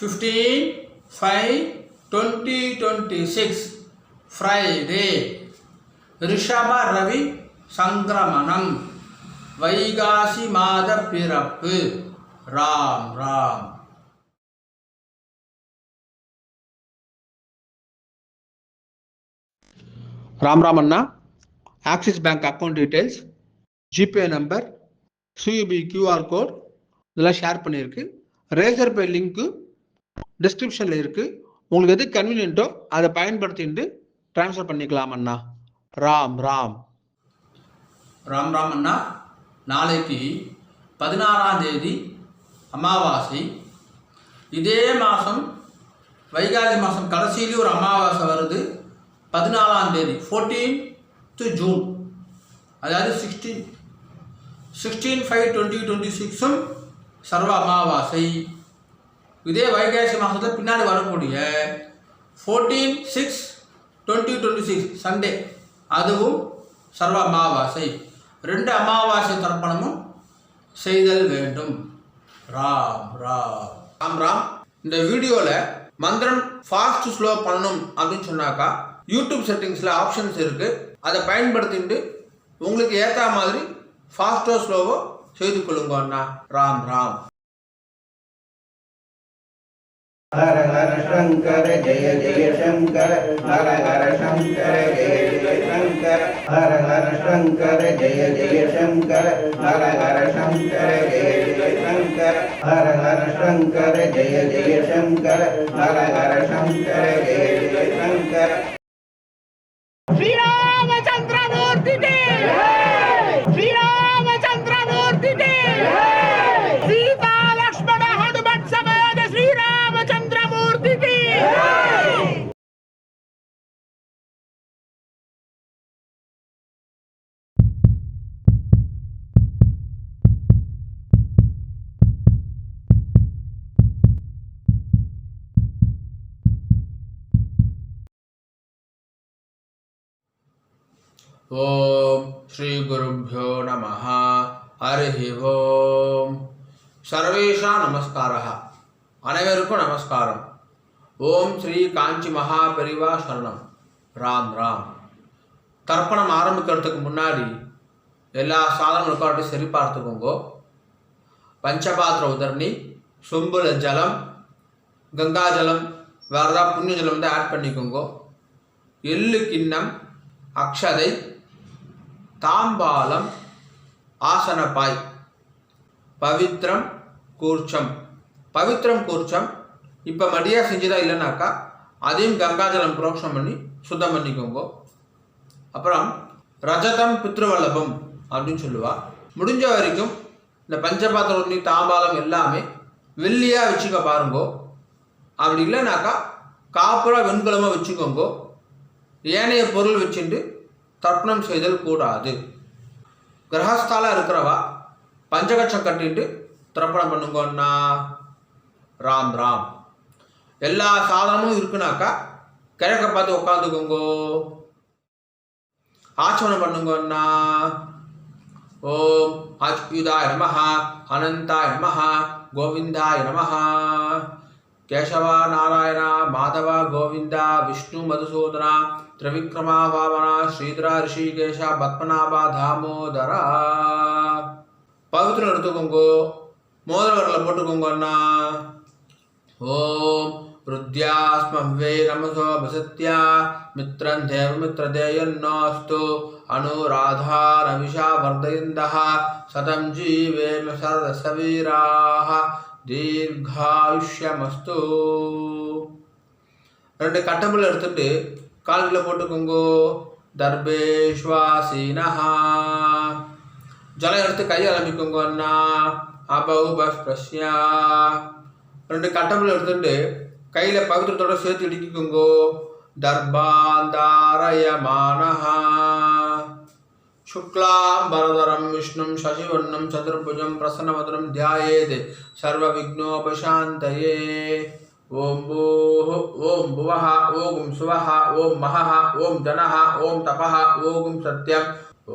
15/5/2026 Friday. ரிஷப ரவி சங்கிரமணம். வைகாசி மாத பிறப்பு. ராம் ராம். ராம் ராம் அண்ணா. Axis bank account details, GPay number, CUB QR code இதெல்லாம் ஷேர் பண்ணியிருக்கு. ரேசர் பே லிங்க்கு டிஸ்கிரிப்ஷனில் இருக்குது. உங்களுக்கு எது கன்வீனியன்ட்டோ அதை பயன்படுத்திட்டு ட்ரான்ஸ்ஃபர் பண்ணிக்கலாம் அண்ணா. ராம் ராம். ராம் ராம் அண்ணா. நாளைக்கு 16ஆம் தேதி அமாவாசை. இதே மாதம் வைகாசி மாதம் கடைசியிலேயும் ஒரு அமாவாசை வருது. 14ஆம் தேதி 14th June, அதாவது 16/5/2026 சர்வ அமாவாசை. இதே வைகாசி மாதத்தில் பின்னாடி வரக்கூடிய 14/6/2026 சண்டே, அதுவும் சர்வ அமாவாசை. 2 அமாவாசை தர்ப்பணமும் செய்தல் வேண்டும். ராம் ராம். ராம் ராம். இந்த வீடியோவில் மந்திரம் ஃபாஸ்ட் ஸ்லோ பண்ணணும் அப்படின்னு சொன்னாக்கா யூடியூப் செட்டிங்ஸில் ஆப்ஷன்ஸ் இருக்குது. அதை பயன்படுத்திட்டு உங்களுக்கு ஏற்ற மாதிரி ஃபாஸ்ட்டோ ஸ்லோவோ செய்து கொள்ளுங்க அண்ணா. ராம் ராம். ஹர ஹர சங்கர ஜெய ஜெய சங்கர. ஹர ஹர சங்கர ஜெய ஜெய சங்கர. ஹர ஹர சங்கர ஜெய ஜெய சங்கர. ஹர ஹர சங்கர ஜெய ஜெய சங்கர. ஹர ஹர சங்கர ஜெய ஜெய சங்கர. ஹர ஹர சங்கர ஜெய ஜெய சங்கர. श्री रामचंद्र मूर्ति के श्री रामचंद्र मूर्ति के सीता लक्ष्मण हनुमत समेत श्री रामचंद्र मूर्ति की ஓம் ஸ்ரீ குருப்யோ நமஹ. ஹரி ஓம். சர்வேஷா நமஸ்காரः. அனைவருக்கும் நமஸ்காரம். ஓம் ஸ்ரீ காஞ்சி மகா பெரிவா சரணம். ராம் ராம். தர்ப்பணம் ஆரம்பிக்கிறதுக்கு முன்னாடி எல்லா சாதனங்களுக்கும் சரி பார்த்துக்கோங்க. பஞ்சபாத்திர உதரணி, சொம்புல ஜலம், கங்கா ஜலம், வேறு ஏதாவது புண்ணிய ஜலம் வந்து ஆட் பண்ணிக்கோங்க. எள்ளு கிண்ணம், அக்ஷதை, தாம்பாலம், ஆசனப்பாய், பவித்ரம் கூர்ச்சம். பவித்ரம் கூர்ச்சம் இப்போ மடியாக செஞ்சுதான் இல்லைனாக்கா அதையும் கங்காஜலம் புரோக்ஷம் பண்ணி சுத்தம் பண்ணிக்கோங்க. அப்புறம் ரஜதம் பித்ருவல்லபம் அப்படின்னு சொல்லுவா. முடிஞ்ச வரைக்கும் இந்த பஞ்சபாத்திரம் உண்ணி தாம்பாலம் எல்லாமே வெள்ளியாக வச்சுக்க பாருங்கோ. அப்படி இல்லைனாக்கா காப்புரா வெண்கலமாக வச்சுக்கோங்க. ஏனைய பொருள் வச்சுட்டு தர்ப்பணம் செய்தல் கூடாது. கிரகஸ்தால இருக்கிறவா பஞ்சகட்சம் கட்டிட்டு தர்ப்பணம் பண்ணுங்கன்னா. ராம் ராம். எல்லா சாதனமும் இருக்குனாக்கா கிழக்க பார்த்து உட்காந்துக்கோங்கோ. ஆச்சமனம் பண்ணுங்கன்னா. ஓம் அச்சுதாய நமஹ, அனந்தாய நமஹ, கோவிந்தாய நமஹ. கேசவ நாராயண மாதவ கோவிந்த விஷ்ணு மதுசூதன திரிவிக்ரமா பாவன ஸ்ரீதர ரிஷிகேஷ பத்மநாப தாமோதர. பவித்திரம் எடுத்துக்கோங்கோ. மோதிர வரல போட்டுக்கோங்க அண்ணா. ஓம் ருத்யாஸ்மவ்வே நமசோ வசத்யா மித்ரம் தேவ மித்ரதேயன்னோஸ்து அனுராதா நவிஷா வர்தயந்தः சதம் ஜீவேம சரதசவீராः தீர்காயுஷ்யமஸ்து. 2 கட்டம்பல் எடுத்துட்டு கால்களை போட்டுக்கோங்கோ. தர்பேஷ்வாசீனஹா. ஜலம் எடுத்து கையை அலம்பிக்கோங்க அண்ணா. அபௌபஸ்பிரஸ்யா. 2 கட்டம்பல் எடுத்துட்டு கையில் பவித்திரத்தோட சேர்த்து இடிக்கிக்கோங்கோ. தர்பாந்தாரயமானஹா. शुक्लांबरधरं विष्णुं शशिवर्णं चतुर्भुजं प्रसन्नवदनं ध्यायेत् सर्वविघ्नोपशान्तये. ओम भूः ओम भुवः ओम सुवः ओम महः ओम जनः ओम तपः ओम सत्यं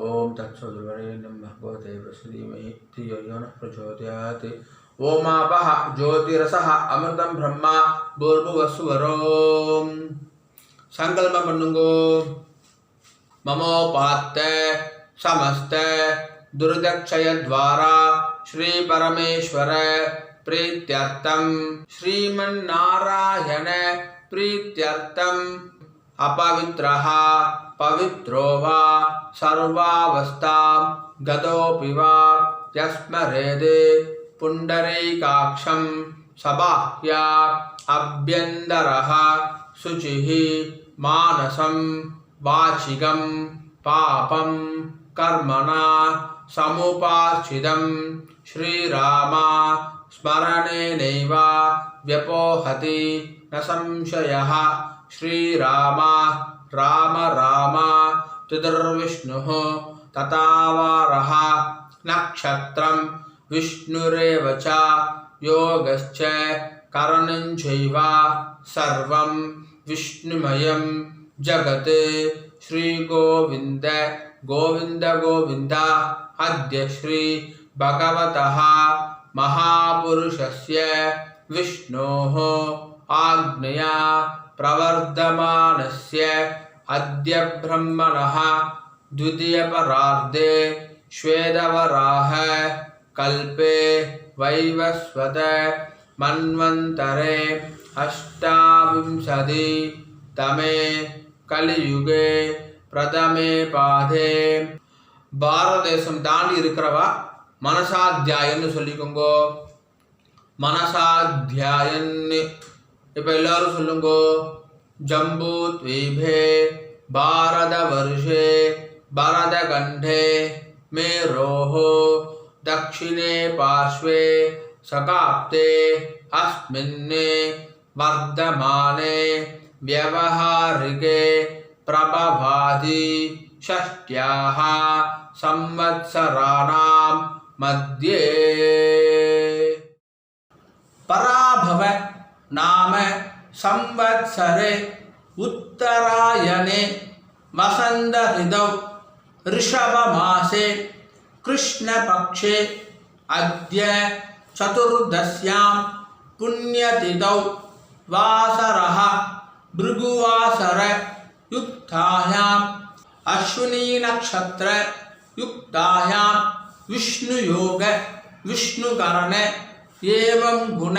ओम तत्सवितुर्वरेण्यं भर्गो देवस्य धीमहि धियो यो नः प्रचोदयात्. ओमापः ज्योतिरसः अमृतं ब्रह्मा भूर्भुवस्सुवरोम संकल्पம் பண்ணுங்கோ ममोपात्त समस्त दुर्दक्षय द्वारा श्री परमेश्वर प्रीत्यर्थम श्रीमन्नारायण प्रीत्यर्थम अपवित्रः पवित्रो वा सर्वावस्थां गतोऽपि वा यस्मरेदे पुण्डरीकाक्षं सबाह्या अभ्यन्तरः शुचिः मानसं वाचिकं पापं कर्मणा समुपाश्चितं श्रीरामा स्मरणेनैव व्यपोहति न संशयः श्रीरामा राम राम चतुर्विष्णुः तथावारः नक्षत्रं विष्णुरेव च योगश्च करणञ्चैव सर्वं विष्णुमयं जगत् श्रीगोविन्द गोविन्द गोविन्द अद्य श्री भगवतः महापुरुषस्य विष्णोः आज्ञया प्रवर्धमानस्य अद्य ब्रह्मणः द्वितीयपरार्धे श्वेतवराह कल्पे वैवस्वत मन्वन्तरे अष्टाविंशति तमे कलियुगे प्रथमे पादे பாரத தேசம் தாண்டி இருக்கிறவா மனசாத்தியாயன்னு சொல்லிக்கோங்கோ. மனசாத்தியாயன்னு இப்போ எல்லாரும் சொல்லுங்கோ. ஜம்பூ த்வீபே பாரத வருஷே பரத கண்டே மேரோஹோ दक्षिणे पार्श्वे सकाप्ते अस्मिन्ने वर्धमाने व्यवहारिके प्रभवादि षष्ट्याः संवत्सराणां मध्ये पराभव नाम संवत्सरे उत्तरायणे वसंत ऋतौ ऋषभमासे कृष्णपक्षे अद्य चतुर्दश्यां पुण्यतिथौ वासरः भृगुवासर युक्तायाम् अश्विनी नक्षत्र युक्तायां विष्णुयोग विष्णुकरण एवं गुण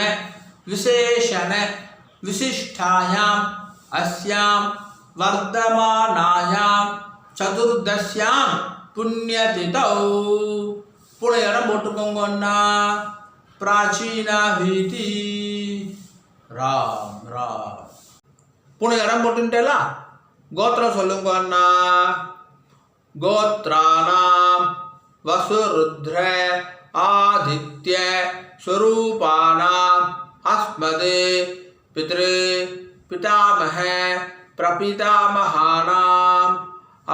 विशेषण विशिष्टायाम् अस्यां वर्धमानायां चतुर्दश्यां पुण्यतिथौ पुणे इடம் போட்டுக்கோங்க அண்ணா. பிராச்சீனா வீதி ராம் ராம் புणे இடம் போட்டுட்டேலா. கோத்திரம் சொல்லுங்க அண்ணா. கோத்ராணாம் வசுருத்ர ஆதித்ய ஸ்வரூபாணாம் அஸ்மதே பித்ரு பிதாமஹ பிரபிதாமஹானாம்.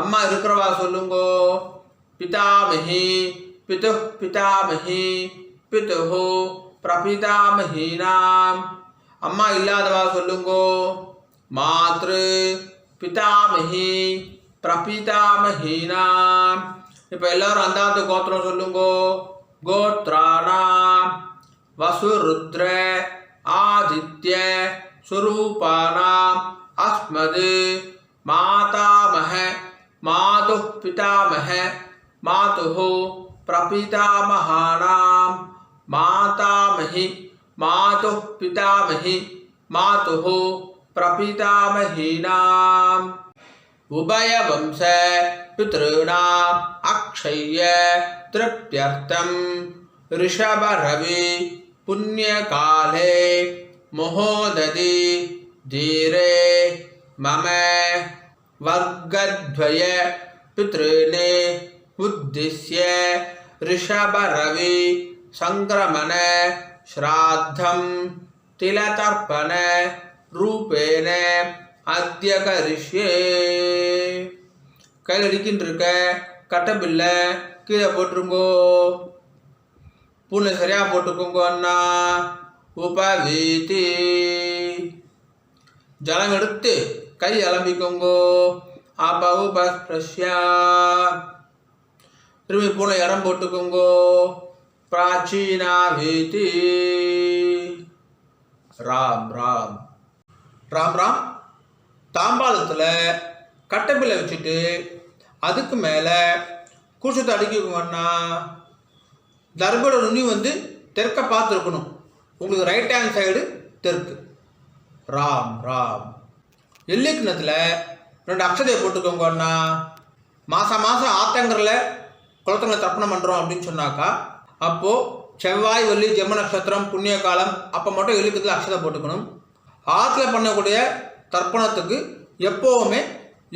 அம்மா இருக்கிறவா சொல்லுங்கோ. பிதாமஹி பிது பிதாமஹி பிதுஹு பிரபிதாமஹீனாம். அம்மா இல்லாதவா சொல்லுங்கோ. மாத்ரு பிதாமஹி பிரபிதாமஹீனாம். இப்போ எல்லாரும் அந்தாத்து கோத்திரம் சொல்லுங்கோ. கோத்ராணாம் வசுருத்ர ஆதித்ய ஸ்வரூபாணாம் அஸ்மது மாதாமஹ मातुः पितामह मातुः प्रपितामहानां मातामही मातुः पितामही मातुः प्रपितामहीनाम् उभयवंश पितॄणाम् अक्षय्य तृप्त्यर्थं ऋषभरवि पुण्यकाले महोदधि धीरे मम वर्गद्वय पितॄन् उद्दिश्य ऋषभरवि संक्रमण श्राद्धं तिलतर्पण रूपेण अद्य करिष्ये. கையில் அடிக்கின்னு இருக்க கட்டபில்லை கீழே போட்டுருங்கோ. பூனை சரியாக போட்டுக்கோங்க அண்ணா. உபவீதி ஜலம் எடுத்து கை அலம்பிக்கோங்கோ. அபவுபஸ்பிரஷ்யா திரும்பி பூனை இடம் போட்டுக்கோங்கோ. பிராச்சீனா வீதி. ராம் ராம் ராம் ராம். தாம்பாளத்தில் கட்டப்பிள்ளை வச்சுட்டு அதுக்கு மேலே கூச்சத்தை அடுக்கிக்கோங்கன்னா தர்போட நுனி வந்து தெற்க பார்த்துருக்கணும். உங்களுக்கு ரைட் ஹேண்ட் சைடு தெற்கு. ராம் ராம். எள்ளி கிண்ணத்தில் 2 அக்ஷதையை போட்டுக்கோங்கன்னா மாதம் ஆத்தங்கரில் குளத்தங்களை தர்ப்பணம் பண்ணுறோம் அப்படின்னு சொன்னாக்கா அப்போது செவ்வாய் வெள்ளி ஜென்ம நட்சத்திரம் புண்ணிய காலம் அப்போ மட்டும் எள்ளிக்கத்தில் அக்ஷதை போட்டுக்கணும். ஆற்றுல பண்ணக்கூடிய தர்ப்பணத்துக்கு எப்போவுமே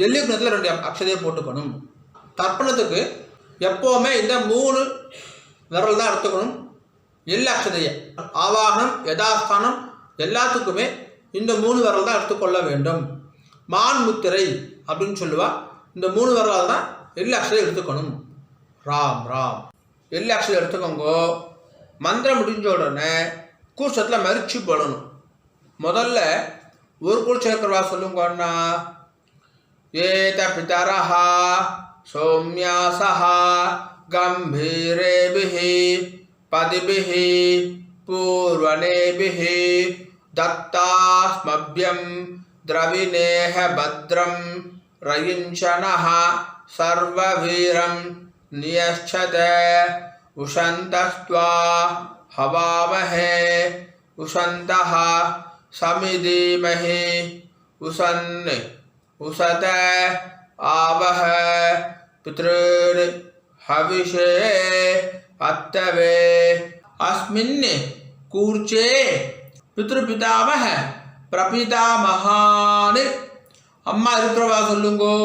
எள்ளி கிண்ணத்தில் 2 அக்ஷதையை போட்டுக்கணும். தர்ப்பணத்துக்கு எப்போவுமே இந்த 3 விரல் தான் எடுத்துக்கணும். எள்ளு அக்ஷதையை ஆவாகனம் யதாஸ்தானம் எல்லாத்துக்குமே இந்த 3 விரல் தான் எடுத்துக்கொள்ள வேண்டும். மான் முத்திரை அப்படின்னு சொல்லுவா. இந்த 3 விரலால் தான் எள்ளு அக்ஷதை எடுத்துக்கணும். ராம் ராம். எள்ளு அக்ஷதை எடுத்துக்கோங்கோ. மந்திரம் முடிஞ்ச உடனே கூச்சத்தில் மரிச்சு போடணும். முதல்ல ஒரு கூர் சேர்க்கிறவா சொல்லுங்கன்னா ஏத பிதரஹா சௌமியாசஹா கம்பீரேபிஹி பதிபிஹி பூர்வனேபிஹி தத்தாஸ்மப்யம் திரவிணேஹ பத்ரம் ரயிஞ்சனஹ சர்வவீரம் நியச்சத உஷந்தஸ்த்வா ஹவாமஹே உஷந்தஹ சமிதீமஹி உசன் உசத ஆவஹ பித்ருன் ஹவிஷே அத்தவே அஸ்மின் கூர்ச்சே பித்ருபிதாமஹ பிரபிதாமஹான். அம்மா இருக்கிறவா சொல்லுங்கோ.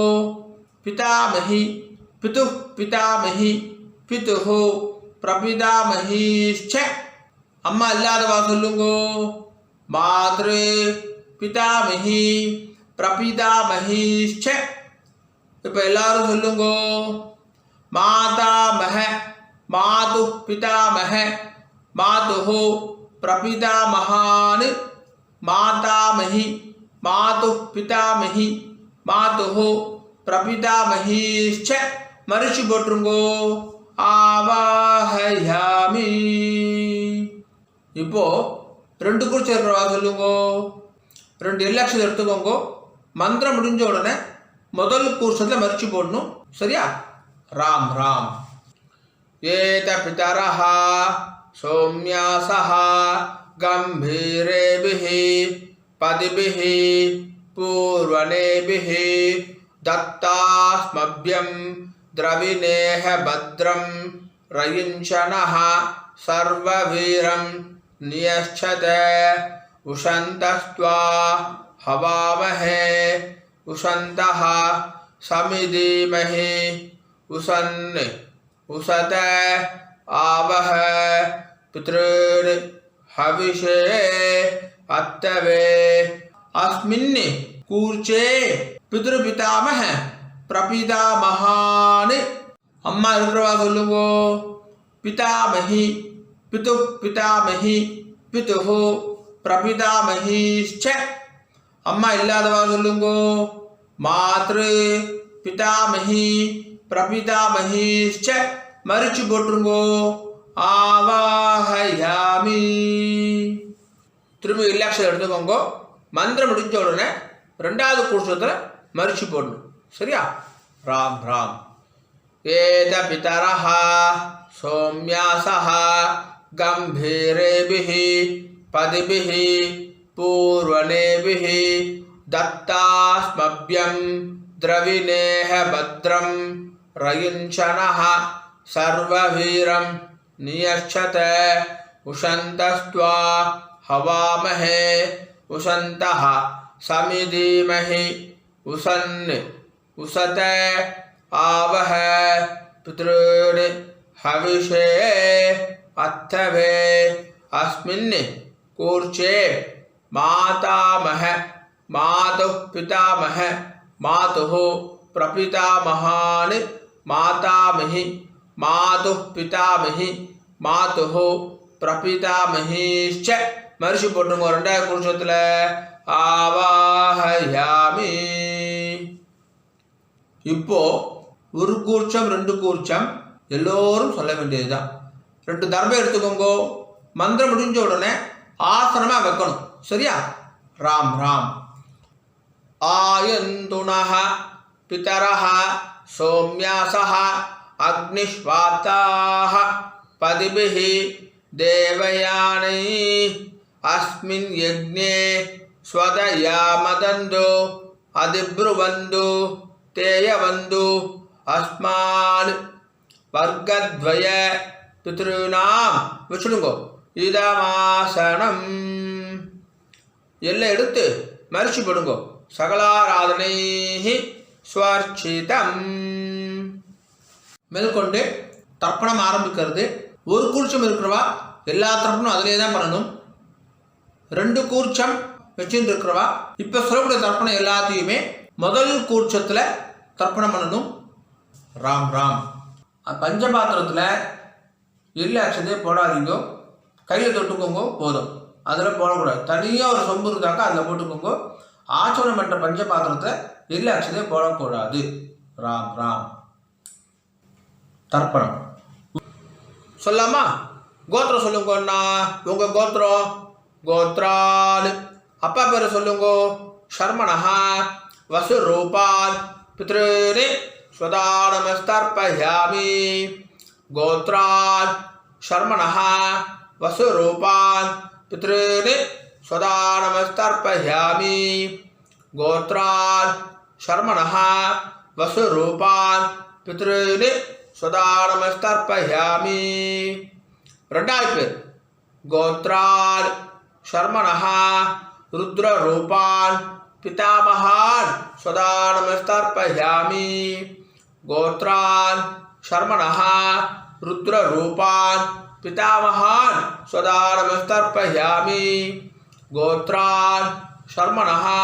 பிதாமஹி பிது பிதாமஹி பிதுஹு பிரபிதாமஹீச்ச. அம்மா இல்லாதவா சொல்லுங்கோ. மாத்ரு பிதாமஹி பிரபிதாமஹீச்ச. இப்போ எல்லாரும் சொல்லுங்கோ. மாதாமஹ மாது பிதாமஹ மாதுஹு பிரபிதாமஹான் மாதாமஹி மாது பிதாமஹி மாதுஹு பிரபிதாமஹீச்ச. மரிச்சு போட்டுருங்கோ. ஆவாஹயாமி. இப்போ 2 கூர் சேர்க்கிறவா சொல்லுங்கோ. 2 எள்ளு அக்ஷதை எடுத்துக்கோங்கோ. மந்திரம் முடிஞ்ச உடனே முதல் கூர்ச்சத்தில் மரிச்சு போடணும். சரியா? ராம் ராம். ஏத பிதரஹா சௌமியாசஹா கம்பீரேபிஹி பதிபிஹி பூர்வனேபிஹி தத்தாஸ்மப்யம் திரவிணேஹ பத்ரம் ரயிஞ்சனஹ சர்வவீரம் நியச்சத உஷந்தஸ்த்வா ஹவாமஹே உஷந்தஹ சமிதீமஹி உசன் உசத ஆவஹ பித்ருன் ஹவிஷே அத்தவே அஸ்மின் கூர்ச்சே பித்ருபிதாமஹ பிரபிதாமஹான். அம்மா இருக்கிறவா சொல்லுங்கோ. பிதாமஹி பிது பிதாமஹி பிதுஹு பிரபிதாமஹீச்ச. அம்மா இல்லாதவா சொல்லுங்கோ. மாத்ரு பிதாமஹி பிரபிதாமஹீச்ச. மரிச்சு போட்டுருங்கோ. ஆவாஹயாமி. திரும்பி எள்ளு அக்ஷதை எடுத்துக்கோங்க. மந்திரம் முடிஞ்ச உடனே 2வது கூர்ச்சத்தில் மரிச்சு போடணும். சரியா? ராம் ராம். ஏத பிதரஹா சௌமியாசஹா கம்பீரேபிஹி பதிபிஹி பூர்வனேபிஹி தத்தாஸ்மப்யம் திரவிணேஹ பத்ரம் ரயிஞ்சனஹ சர்வவீரம் நியச்சத உஷந்தஸ்த்வா ஹவாமஹே உஷந்தஹ சமிதீமஹி உசன் உசத ஆவஹ பித்ருன் ஹவிஷே அத்தவே அஸ்மின் கூர்ச்சே மாதாமஹ மாது பிதாமஹ மாதுஹு பிரபிதாமஹான் மாதாமஹி மாது பிதாமஹி மாதுஹு பிரபிதாமஹீச்ச. மரிச்சு போட்டுருங்க. 2வது கூர்ச்சத்தில் ஆவாஹயாமி. இப்போ 1 கூர்ச்சம் 2 கூர்ச்சம் எல்லோரும் சொல்ல வேண்டியதுதான். 2 தர்பம் எடுத்துக்கோங்க. மந்திரம் முடிஞ்ச உடனே ஆசனமாக வைக்கணும். சரியா? ராம் ராம். ஆயந்துனஹ பிதரஹ சோம்யாசஹ அக்னிஷ்வாத்தாஹ பதிபிஹி தேவயானை அஸ்மின் யஜ்ஞே ஸ்வதயாமதந்து அதிப்ருவந்து தேயவந்து அஸ்மான் வர்க்கத்வய பித்ருநாம் வச்சுடுங்கோ. இதமாசனம் எல்லாம் எடுத்து மரிச்சு போடுங்கோ. சகலாராதனை ஸ்வர்ச்சிதம். மேற்கொண்டு தர்ப்பணம் ஆரம்பிக்கிறது. ஒரு கூர்ச்சம் இருக்கிறவா எல்லா தர்ப்பணம் அதிலே தான் பண்ணணும். 2 கூர்ச்சம் வச்சுட்டு இருக்கிறவா இப்போ சொல்லக்கூடிய தர்ப்பணம் எல்லாத்தையுமே முதல் கூர்ச்சத்தில் தர்ப்பணம் பண்ணணும். ராம் ராம். பஞ்சபாத்திரத்தில் எள்ளு அக்ஷதையை போடாதீங்க. கையில் தொட்டுக்கோங்க போதும். அதில் போடக்கூடாது. தனியாக ஒரு சொம்பு இருந்தாக்கா அதில் போட்டுக்கோங்க. ஆச்சமனம் பண்ணுற பஞ்சபாத்திரத்தை எள்ளு அக்ஷதையை போடக்கூடாது. ராம் ராம். தர்ப்பணம் சொல்லாமா? கோத்திரம் சொல்லுங்கண்ணா. உங்கள் கோத்திரம் கோத்ரால். அப்பா பேர் சொல்லுங்க. சர்மணஹா வசுரூபால் பித்ருனி ஸ்வதானமஸ்தர்ப்பயாமி. கோத்ரால் சர்மணஹா வசுரூபால் பித்ருனி ஸ்வதானமஸ்தர்ப்பயாமி. கோத்ரால் சர்மணஹா வசுரூபால் பித்ருனி ஸ்வதானமஸ்தர்ப்பயாமி. 2வது பேர் கோத்ரால் சர்மணஹா ருத்ரரூபான் பிதாமகான் ஸ்வதானமஸ்தர்ப்பயாமி. கோத்ரான் சர்மணஹா ருத்ரரூபான் பிதாமகான் ஸ்வதானமஸ்தர்ப்பயாமி. கோத்ரான் சர்மணஹா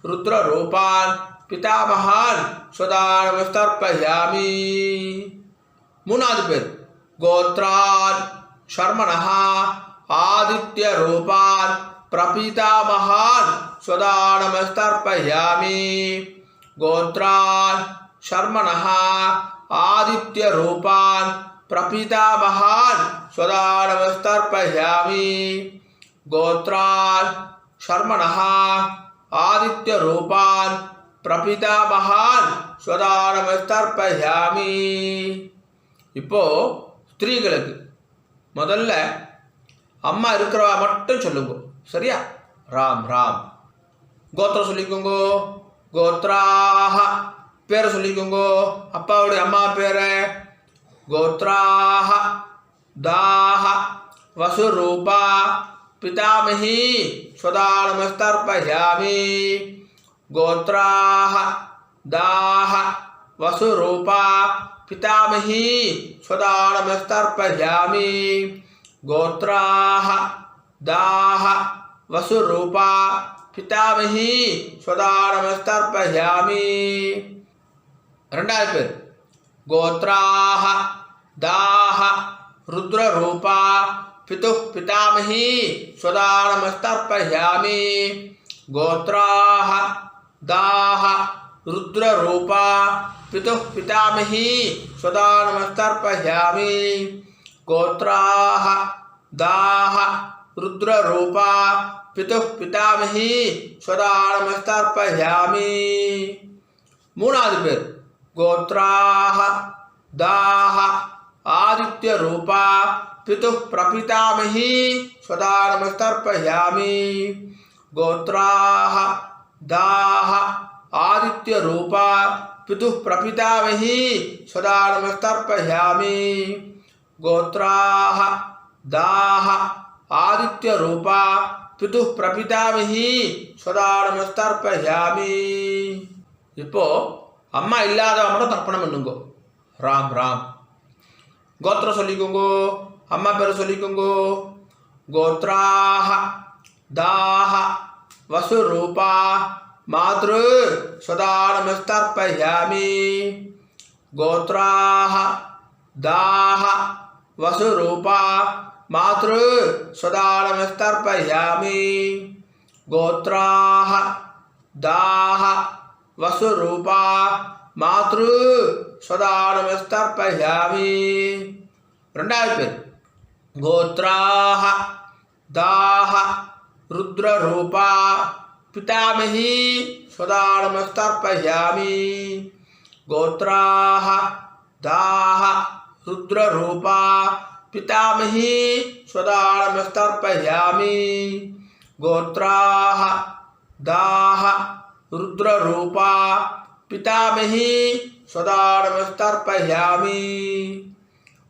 ருத்ரரூபான் பிதாமகான் ஸ்வதானமஸ்தர்ப்பயாமி. 3வது பேர் கோத்ரான் சர்மணஹா ஆதித்ய ரூபான் பிரபிதாமகான் ஸ்வதானமஸ்தர்ப்பயாமி. கோத்ரான் சர்மணஹா ஆதித்ய ரூபான் பிரபிதாமகான் ஸ்வதானமஸ்தர்ப்பயாமி. கோத்ரான் சர்மணஹா ஆதித்ய ரூபான் பிரபிதாமகான் ஸ்வதானமஸ்தர்ப்பயாமி. இப்போ ஸ்திரீகளுக்கு முதல்ல அம்மா இருக்கிறவா மட்டும் சொல்லுங்க. சரியா? ராம் ராம். கோத்திரம் சொல்லிக்கோங்க. கோத்ராஹ பேரை சொல்லிக்கோங்க. அப்பாவுடைய அம்மா பேரை. கோத்ராஹ தாஹ வசுரூபா பிதாமஹி ஸ்வதானமஸ்தர்ப்பயாமி. கோத்ராஹ தாஹ வசுரூபா பிதாமஹி ஸ்வதானமஸ்தர்ப்பயாமி. கோத்ராஹ தாஹ வசுரூபா பிதாமஹி ஸ்வதானமஸ்தர்ப்பயாமி. 2வது பேர் கோத்ராஹ தாஹ ருத்ரரூபா பிதுः பிதாமஹி ஸ்வதானமஸ்தர்ப்பயாமி. கோத்ராஹ தாஹ ருத்ரரூபா பிதுः பிதாமஹி ஸ்வதானமஸ்தர்ப்பயாமி. கோத்ராஹ தாஹ ருத்ரரூபா பிதுः பிதாமஹி ஸ்வதானமஸ்தர்ப்பயாமி. 3வது பேர் கோத்ராஹ தாஹ ஆதித்ய ரூபா பிதுः பிரபிதாமஹி ஸ்வதானமஸ்தர்ப்பயாமி. கோத்ராஹ தாஹ ஆதித்ய ரூபா பிதுः பிரபிதாமஹி ஸ்வதானமஸ்தர்ப்பயாமி. கோத்ராஹ தாஹ ஆதித்ய ரூபா பிதுः பிரபிதாமஹி ஸ்வதானமஸ்தர்ப்பயாமி. இப்போ அம்மா இல்லாதவ மட்டும் தர்ப்பணம் பண்ணுங்க. ராம் ராம். கோத்திரம் சொல்லிக்கோங்க. அம்மா பேர் சொல்லிக்கோங்க. கோத்ராஹ தாஹ வசுரூபா மாத்ரு ஸ்வதானமஸ்தர்ப்பயாமி. கோத்ராஹ தாஹ வசுரூபா மாத்ரு ஸ்வதானமஸ்தர்ப்பயாமி. கோத்ராஹ தாஹ வசுரூபா மாத்ரு ஸ்வதானமஸ்தர்ப்பயாமி. 2வது பேர் गोत्राः दाः रुद्ररूपा पितामही स्वदानमस्तर्पयामि गोत्राः दाः रुद्ररूपा पितामही स्वदानमस्तर्पयामि गोत्राः दाः रुद्ररूपा पितामही स्वदानमस्तर्पयामि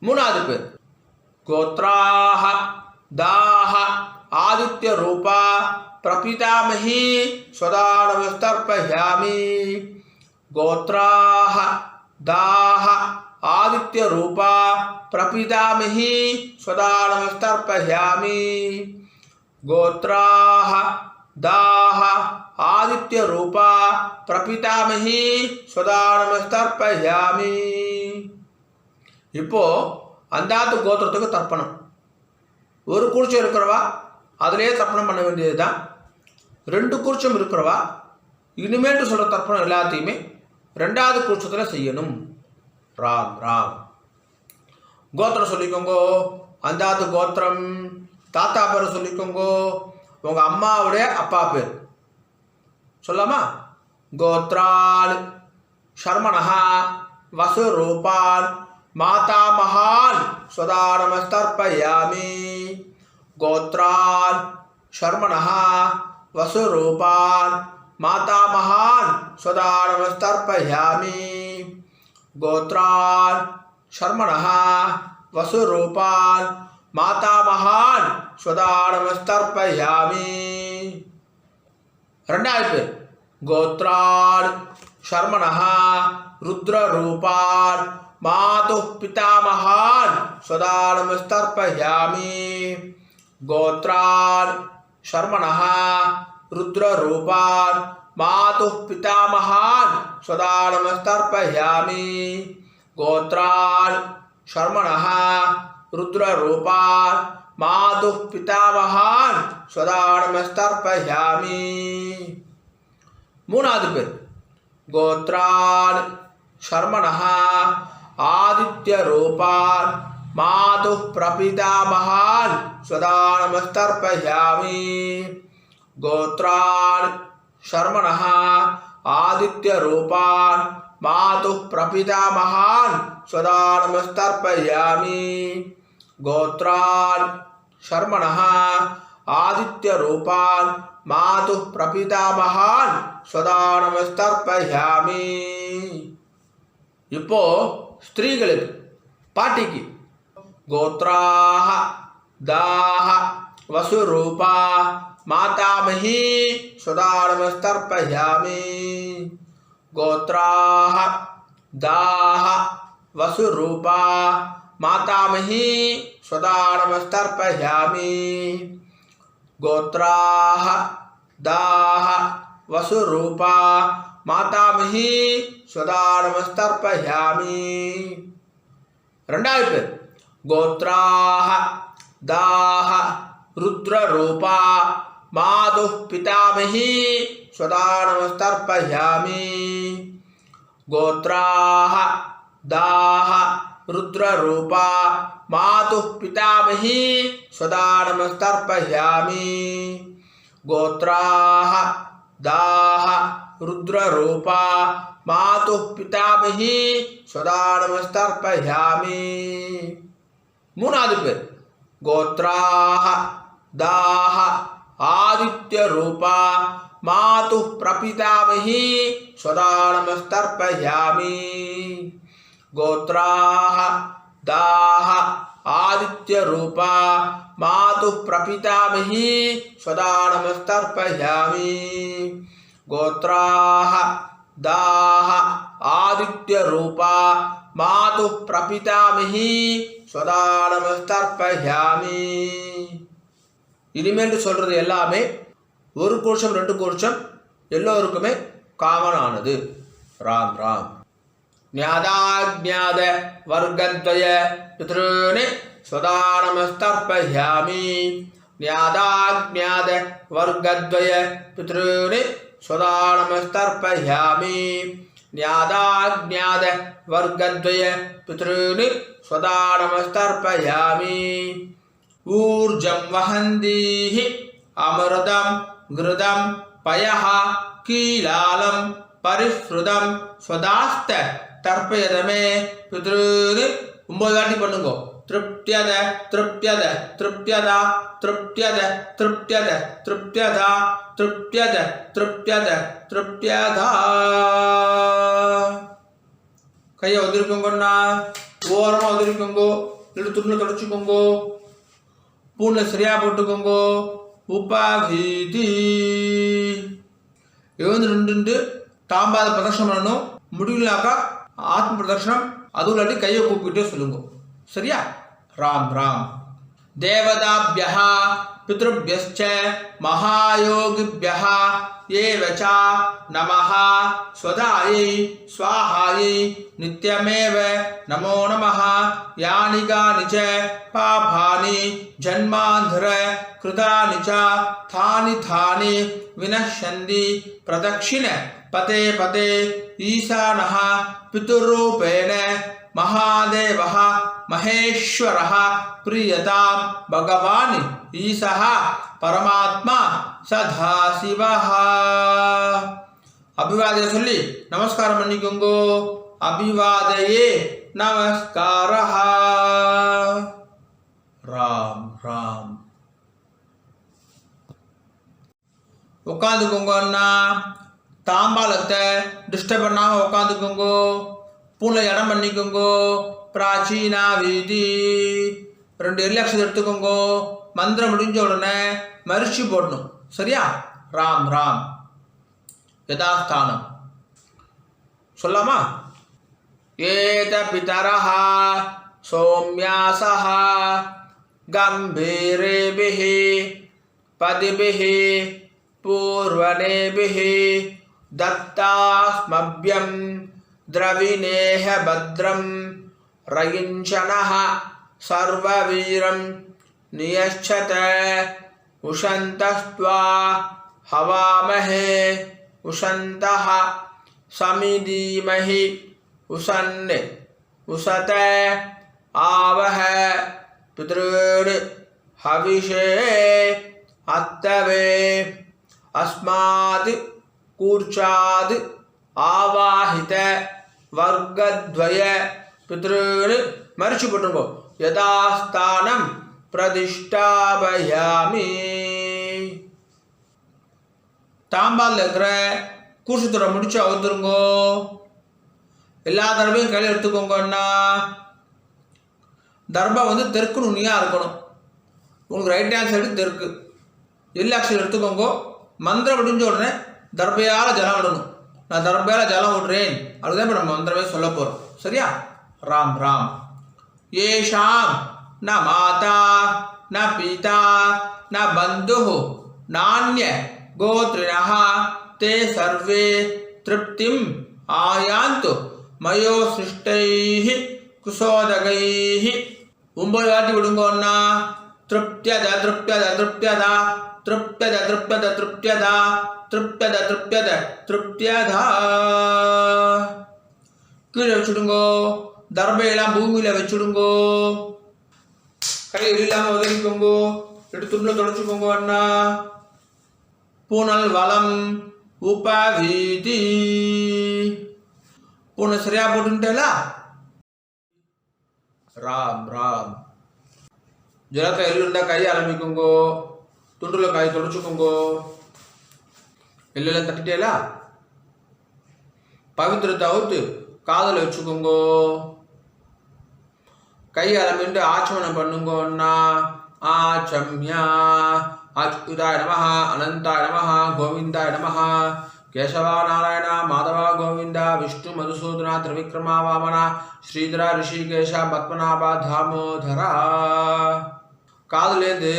மூணாவது பேர் गोत्राः दाः आदित्यरूपा प्रपितामही स्वदानमस्तर्पयामि गोत्राः दाः आदित्यरूपा प्रपितामही स्वदानमस्तर्पयामि गोत्राः दाः आदित्यरूपा प्रपितामही स्वदानमस्तर्पयामि இப்போ அந்தாத்து கோத்திரத்துக்கு தர்ப்பணம். ஒரு கூர்ச்சம் இருக்கிறவா அதிலே தர்ப்பணம் பண்ண வேண்டியது தான். 2 கூர்ச்சம் இருக்கிறவா இனிமேட்டு சொல்கிற தர்ப்பணம் எல்லாத்தையுமே 2வது கூர்ச்சத்தில் செய்யணும். ராம் ராம். கோத்திரம் சொல்லிக்கோங்கோ. அந்தாத்து கோத்திரம். தாத்தா பேர் சொல்லிக்கோங்கோ. உங்கள் அம்மாவுடைய அப்பா பேர் சொல்லாமா? கோத்ரால் சர்மணஹா வசுரூபான் मातामहान् स्वदानमस्तर्पयामि गोत्रान् शर्मणः वसुरूपान् मातामहान् स्वदानमस्तर्पयामि गोत्रान् शर्मणः वसुरूपान् मातामहान् स्वदानमस्तर्पयामि ரெண்டாவது பேர் गोत्रान् शर्मणः रुद्ररूपान् मातुः पितामहान् स्वदानमस्तर्पयामि गोत्रान् शर्मणः रुद्ररूपान् मातुः पितामहान् स्वदानमस्तर्पयामि गोत्रान् शर्मणः रुद्ररूपान् मातुः पितामहान् स्वदानमस्तर्पयामि மூணாவது பேர் गोत्रान् शर्मणः आदित्यरूपान् मातुः प्रपितामहान् स्वदानमस्तर्पयामि गोत्रान् शर्मणः आदित्यरूपान् मातुः प्रपितामहान् स्वदानमस्तर्पयामि गोत्रान् शर्मणः आदित्यरूपान् मातुः प्रपितामहान् स्वदानमस्तर्पयामि இப்போ ஸ்திரீகளுக்கு பாட்டிக்கு गोत्राः दाः वसुरूपा मातामही स्वदानमस्तर्पयामि गोत्राः दाः वसुरूपा मातामही स्वदानमस्तर्पयामि गोत्राः दाः वसुरूपा मातामही स्वदानमस्तर्पयामि ரெண்டாவது பேர் गोत्राः दाः रुद्ररूपा मातुः पितामही स्वदानमस्तर्पयामि गोत्राः दाः रुद्ररूपा मातुः पितामही स्वदानमस्तर्पयामि गोत्राः दाः रुद्ररूपा मातुः पितामही स्वदानमस्तर्पयामि மூணாவது பேர் गोत्राः दाः आदित्यरूपा मातुः प्रपितामही स्वदानमस्तर्पयामि गोत्राः दाः आदित्यरूपा मातुः प्रपितामही स्वदानमस्तर्पयामि गोत्राः दाः आदित्यरूपा मातुः प्रपितामही स्वदानमस्तर्पयामि இனிமேல் சொல்றது எல்லாமே ஒரு கோஷம் 2 கோஷம் எல்லோருக்குமே காமன் ஆனது. ராம் ராம். ஞாதாஜ்ஞாத வர்க்கத்வய பித்ருனே स्वदानमस्तर्पयामि ஞாதாஜ்ஞாத வர்க்கத்வய பித்ருனே स्वदानमस्तर्पयामि ஞாதாஜ்ஞாத வர்க்கத்வய பித்ருனே स्वदानमस्तर्पयामि ஊர்ஜம் வஹந்தீஹி அமிர்தம் கிருதம் பயஹ கீலாலம் பரிஸ்ருதம் ஸ்வதாஸ்த தர்ப்பயதமே பித்ருன்னு 9 வாட்டி பண்ணுங்க. திருப்தியத திருப்தியத திருப்தியதா திருப்தியத திருப்தியத திருப்தியதா திருப்தியத திருப்தியத திருப்தியதா. கையை உதிரிக்கோங்கண்ணா, ஓரமாக உதிரிக்கோங்கோ, இல்லை துணியில் தொடச்சிக்கோங்கோ, பூனில் சரியாக போட்டுக்கோங்கோ. உபாகீதி எழுந்து நின்று தாம்பாத பிரதர்ஷனம் பண்ணணும். முடியலனாக்கா ஆத்ம பிரதர்ஷனம், அதுவும் இல்லாட்டி கையை கூப்பிட்டே சொல்லுங்க. சரியா? ராம் ராம். தேவதாபியः பித்ருभ्यश्च महायोगिभ्यः एवच नमः स्वदायै स्वाहायै नित्यमेव नमो नमः. यानि कानि च पापानि जन्मान्धर कृतानि च तानि तानि विनश्यन्ति प्रदक्षिण पते पते ईशानः पितुरूपेण महादेवः महेश्वरः प्रियतां भगवान् ईशः परमात्मा सदाशिवः. अभिवादय சொல்லி நமஸ்காரம் பண்ணிக்கோங்க. அபிவாதயே நமஸ்காரः. ராம் ராம். உட்காந்துக்கோங்க அண்ணா. தாம்பாலத்தை டிஸ்டர்ப் பண்ணாமல் உட்காந்துக்கோங்க. பூனை இடம் பண்ணிக்கோங்கோ. பிராச்சீனா வீதி 2 எல்லக்ஷன் எடுத்துக்கோங்கோ. மந்திரம் முடிஞ்ச உடனே மரிச்சி போடணும். சரியா? ராம் ராம். யதாஸ்தானம் சொல்லாமா? ஏத பிதரஹ சோம்யாசஹ கம்பீரேபிஹி பதிபிஹி பூர்வனேபிஹி தத்தாஸ்மப்யம் द्रविणेह भद्रं रयिञ्चनः सर्ववीरं नियच्छत उशन्तस्त्वा हवामहे उशन्तः समिधीमहि उशन् उशत आवह पितॄन् हविषे अत्तवे अस्मात् कूर्चात् आवाहित वर्गद्वय पितॄन् मरिச்சு போட்டுருங்க. யதாஸ்தானம் பிரதிஷ்டாபயாமி. தாம்பால் இருக்கிற கூசுத்துறை முடிச்சு அவுத்துருங்கோ. எல்லா தடவையும் கையில் எடுத்துக்கோங்கன்னா தர்பம் தெற்கு நுனியாக இருக்கணும். உங்களுக்கு ரைட் ஹேண்ட் சைடு தெற்கு. எல்லாக்ஷன் எடுத்துக்கோங்க. மந்திரம் முடிஞ்ச உடனே தர்பையால் ஜலம் விடணும். நான் தர்பையால் ஜலம் விடுறேன் அதுதான் இப்போ நம்ம மந்திரமே சொல்ல போகிறோம். சரியா? ராம் ராம். ஏஷாம் ந மாதா ந பிதா ந பந்து நானிய கோத்ரிணः தே சர்வே திருப்திம் ஆயாந்து மயோ சிருஷ்டைः குசோதகைः. 9 வாட்டி விடுங்கோன்னா. திருப்தியத திருப்தியத திருப்தியதா திருப்தியத திருப்தியத திருப்தியதா திருப்தியத திருப்தியத திருப்தியதா. கீழே வச்சுடுங்கோ. தர்பையெல்லாம் பூமியில் வச்சுடுங்கோ. கை இல்லாமல் உதவிக்கோங்கோ. எடுத்துள்ள தொடச்சுக்கோங்க அண்ணா. பூனல் வளம் உபவீதி. பூனை சரியா போட்டுட்டேலா? ராம் ராம். ஜலத்தை எள்ளுண்டா கையை ஆரம்பிக்குங்கோ. துண்டுல கை தொடச்சுக்கோங்கோ. எல்லாம் தட்டிட்டேலா? பவித்திரத்தை அவுத்து காதல வச்சுக்கோங்கோ. கை ஆரம்பிட்டு ஆச்சமனம் பண்ணுங்கோன்னா. ஆச்சம்யா அச்சுதாய நமஹ அனந்தாய நமஹ கோவிந்தாய நமஹ கேசவா நாராயண மாதவா கோவிந்தா விஷ்ணு மதுசூதனா திரிவிக்ரமா வாமனா ஸ்ரீதரா ரிஷிகேஷ பத்மநாபா தாமோதரா. காதுலேருந்து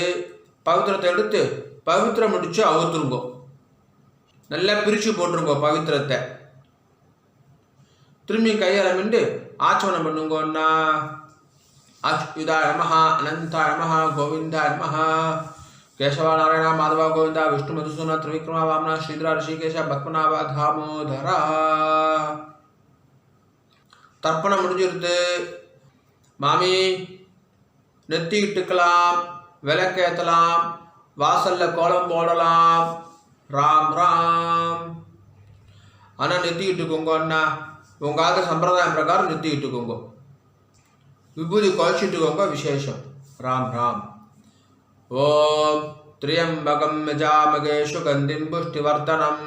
பவித்திரத்தை எடுத்து பவித்திரம் முடிச்சு அவுத்துருங்கோ. நல்லா பிரித்து போட்டுருங்கோ பவித்திரத்தை. திரும்பி கையால் மிண்டு ஆச்சமனம் பண்ணுங்கோன்னா. அச்சுதாய நமஹ அனந்தாய நமஹ கோவிந்தாய நமஹ கேசவா நாராயண மாதவா கோவிந்தா விஷ்ணு மதுசூதனா திரிவிக்ரமா வாமனா ஸ்ரீதரா ரிஷிகேஷ பத்மநாபா தாமோதரா. தர்ப்பணம் முடிஞ்சிருது. மாமி நெத்திக்கிட்டுக்கலாம். விளக்கேற்றலாம், வாசல்ல கோலம் போடலாம். ராம் ராம். ஆனால் நிறுத்திக்கிட்டுக்கோங்க அண்ணா, உங்காத சம்பிரதாயம் பிரகாரம் நிறுத்திக்கிட்டுக்கோங்க. விபூதி குறைச்சிட்டுக்கோங்க, விசேஷம். ராம் ராம். ஓம் திரியம்பகம் யஜாமகே சுகந்திம் புஷ்டிவர்தனம்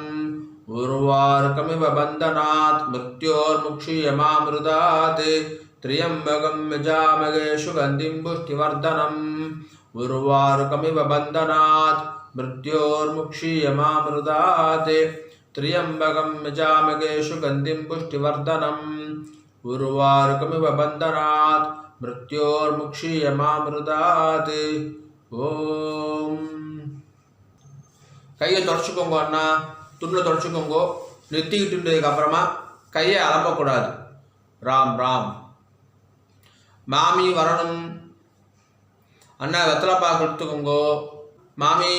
உர்வாருகமிவ பந்தனாத் மிருத்யோர்முக்ஷீயமாமிருதாத். திரியம்பகம் யஜாமகே சுகந்திம் புஷ்டிவர்தனம் உர்வாருகமிவ பந்தனாத் மிருத்யோர்முக்ஷீயமாமிருதாத். திரியம்பகம் யஜாமகே சுகந்திம் புஷ்டிவர்தனம் உர்வாருகமிவ பந்தனாத் மிருத்யோர்முக்ஷீயமாமிருதாத். ஓம். கையை தொடச்சிக்கோங்க அண்ணா, துணில் தொடச்சிக்கோங்க. நிறுத்திக்கிட்டுக்கு அப்புறமா கையை அலம்பக்கூடாது. ராம் ராம். மாமி வரணும் அண்ணா, வெத்தலை பாக்கு எடுத்துக்கோங்கோ. மாமி,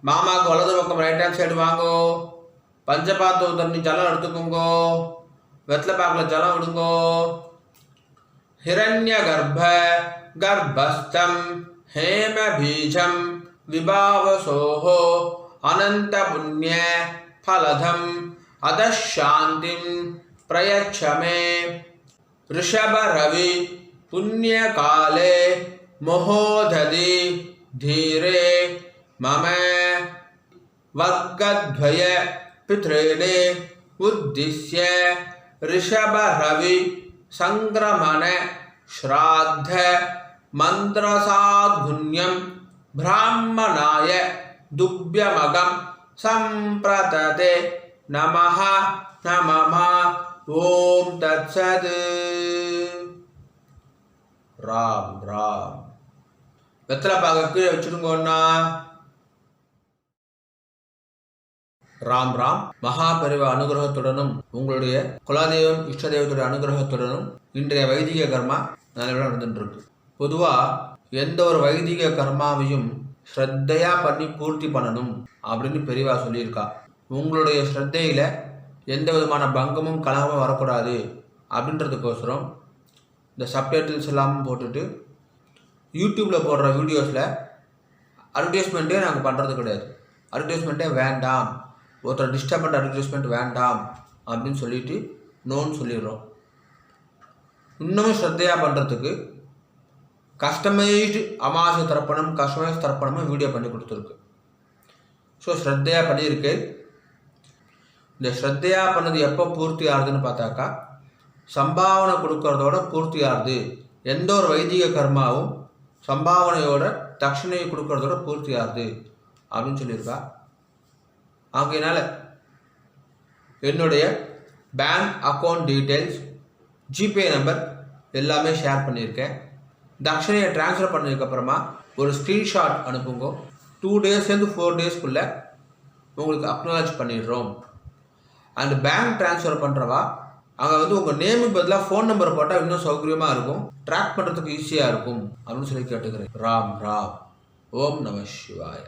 மாமாவுக்கு வலது பக்கம் ரைட் ஹேண்ட் சைடு வாங்கோ. பஞ்சபாத்து தண்ணி ஜலம் எடுத்துக்கோங்கோ. வெத்தலை பாக்கில் ஜலம் விடுங்கோ. ஹிரண்ய கர்ப்ப கர்ப்பஸ்தம் ஹேம பீஜம் விபாவசோஹோ அனந்த புண்ணிய ஃபலதம் அதசாந்திம் பிரயச்சமே. ரிஷப ரவி புண்ணிய காலே மோஹோததி தீரே மம வர்க்கத்வய பித்ரேணே உத்திஸ்ய ரிஷப ரவி சங்கிரமண ஸ்ராத்த மந்திரசாத்புண்யம் பிராமணாய துப்யமகம் சம்பிரததே நமஹ நமம. ஓம் தத்சத். ராம் ராம். வெத்தலை பாக்க கீழே வச்சுடுங்கண்ணா. ராம் ராம். மகாபரிவ அனுகிரகத்துடனும் உங்களுடைய குலதெய்வம் இஷ்ட தெய்வத்துடைய அனுகிரகத்துடனும் இன்றைய வைதிக கர்மா நல்லபடியாக நடந்துட்டு. பொதுவாக எந்த ஒரு வைதிக கர்மாவையும் ஸ்ரத்தையா பண்ணி பூர்த்தி பண்ணணும் அப்படின்னு பெரியவா சொல்லியிருக்கா. உங்களுடைய ஸ்ரத்தையில் எந்த விதமான பங்கமும் கலகமும் வரக்கூடாது அப்படின்றதுக்கோசரம் இந்த சப்டைட்டில்ஸ் எல்லாம் போட்டுட்டு யூடியூப்பில் போடுற வீடியோஸில் அட்வர்டைஸ்மெண்ட்டே நாங்கள் பண்ணுறது கிடையாது. அட்வர்டைஸ்மெண்ட்டே வேண்டாம், ஒருத்தர் டிஸ்டர்பண்ட் அட்வர்டைஸ்மெண்ட் வேண்டாம் அப்படின்னு சொல்லிட்டு நோன்னு சொல்லிடுறோம். இன்னமும் ஸ்ரத்தையாக பண்ணுறதுக்கு கஸ்டமைஸ்டு அமாவாசை தர்ப்பணம், கஸ்டமைஸ் தர்ப்பணமும் வீடியோ பண்ணி கொடுத்துருக்கு. ஸோ ஸ்ரத்தையாக பண்ணியிருக்கு. இந்த ஸ்ரத்தையாக பண்ணது எப்போ பூர்த்தி ஆகுதுன்னு பார்த்தாக்கா, சம்பாவனை கொடுக்கறதோட பூர்த்தி ஆகுது. எந்த ஒரு வைதிக கர்மாவும் சம்பாவனையோட தட்சணையை கொடுக்கறதோட பூர்த்தி ஆகுது அப்படின்னு சொல்லியிருக்கா. ஆகையினால என்னுடைய bank account details, GPay number எல்லாமே ஷேர் பண்ணியிருக்கேன். தட்சணையை ட்ரான்ஸ்ஃபர் பண்ணதுக்கப்புறமா ஒரு ஸ்க்ரீன்ஷாட் அனுப்புங்க. 2 டேஸ்லேருந்து 4 டேஸ்க்குள்ளே உங்களுக்கு அக்னாலஜ் பண்ணிடுறோம். அண்ட் பேங்க் ட்ரான்ஸ்ஃபர் பண்ணுறவா அங்கே வந்து உங்கள் நேமுக்கு பதிலாக ஃபோன் நம்பர் போட்டால் இன்னும் சௌகரியமாக இருக்கும், ட்ராக் பண்ணுறதுக்கு ஈஸியாக இருக்கும் அப்படின்னு சொல்லி கேட்டுக்கிறேன். ராம் ராம். ஓம் நம சிவாய.